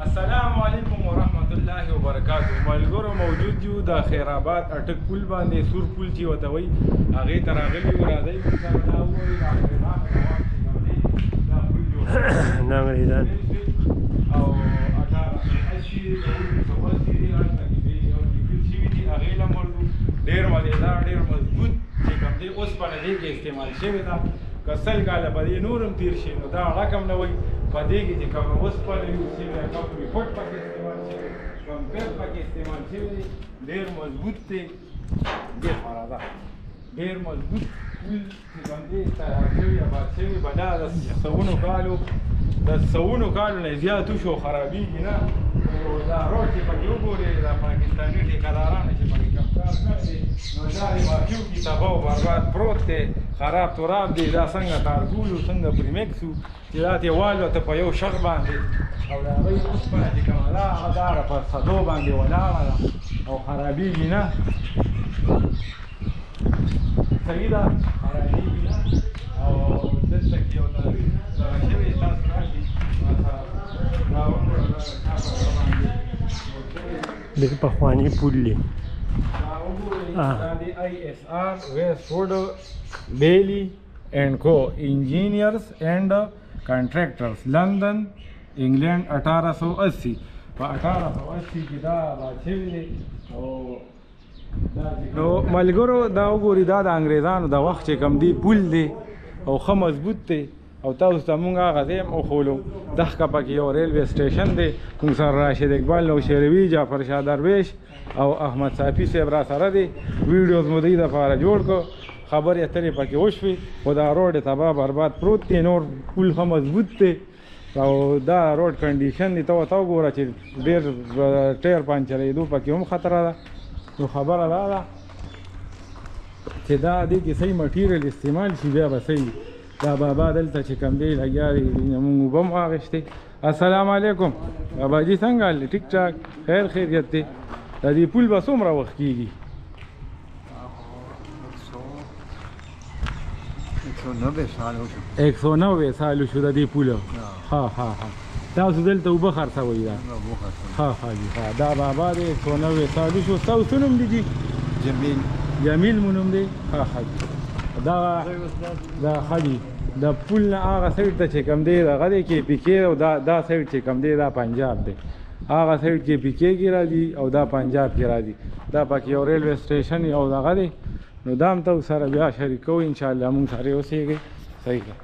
السلام علیکم ورحمت الله وبرکاتہ. ملګرو موجود یو د خیرآباد اټک پل باندې سور پل چې ورته وایي هغې ته راغلي یو. راځئ موږ سره دا ووایو د انګریزانو په وخت کې دا پل جوړ د انګریزان او 1880 د 1980 دي هلته کې لیکل شوي دي. هغې له مړدو ډېر مزېدار ډېر مضبوط چې کوم دی اوسپنه دې کې استعمال شوې ده. که سل کاله په دې نور هم تېر شي نو دا رقم نه وایي. په دې کې چې کوم اوسپنه یوز شوې ده کوم ریپورټ پکې استعمال شوی کوم پیپ پکې استعمال شوی دی ډېر مضبوط دی. ډېر غوره ده ډېر مضبوط پل چې کوم دی تیار شوي آباد شوي به دا د سوونو کالو نه زیات وشو خرابېږي نه. نو دا روډ چې پکې وګورې دا پاکستاني ټیکهدارانو چې پکې کوم کار کړی دی نو دا د واقعو کې تباه و برباد پروت دی. خراب تراب دی. دا څنګه کارګول و څنګه پریمکس و چې دا ترې والوته په یو شغ باندې او د هغوی اوسپنه چې کومه ده هغه داره په سدو باندې ولاړه ده او خرابېږي نه. صحیح ده خرابېږي نه. او دلته کې یو تاریخ دغه شوی تاسو راشئ ما سره دا وګورئ دا د پخواني پل دی. دا دی ISR Westwood Bailey and Co. Engineers and Contractors London England 1880 په 1880 کې دا آباد شوی دی. او نو ملګرو دا وګورئ دا د انګریزانو د وخت چې کوم دی پل دی او ښه مضبوط دی. او تاسو ته مونږ هغه ځای هم وښولو. دښکه پکې یو ریلوے سټیشن دی. مونږ سره راشد اقبال نوشیروي جعفر شاه درویش او احمد صافي صاحب را سره دی. ویډیوز مو دوی دپاره جوړ کړو. خبرې اترې پکې وشوې خو دا روډ یې تباه برباد پروت دی. نور پل ښه مضبوط دی او دا روډ کنډیشن دی. ته ورته وګوره چې ډېر ټایر پنچرېدو پکې هم خطره ده. نو خبره دا ده چې دا دې کې صحیح مټیریل استعمال شي بیا به صحیح. دا بابا دلته چې کوم دی لګیا دی مونږ اوبه هم واخېستې. السلام علیکم باباجي څنګه حال دی؟ ټیک ټاک خیر خیریت دی. دا دې پل به څومره وخت کېږي؟ 190 سال شو د دې پوله. ها ها ها تاسو دلته اوبه خرڅوئ دا؟ ها ها جي ها دا بابا دی 190 سال شو. ستاسو څه نوم دی جي؟ جمیل مو نوم دی؟ ها ها دا ښه جي د پل نه هغه سایډ ته چې کوم دی دغه دی کې پیکې او دا سایډ چې کوم دی دا پنجاب دی. هغه سایډ کې پیکې کې راځي او دا پنجاب کې راځي. دا پکې یو ریلوے سټیشن او دغه دی. نو دا هم تاسو سره بیا شریکوو انشاءالله مونږ سره اوسېږئ. صحیح ده.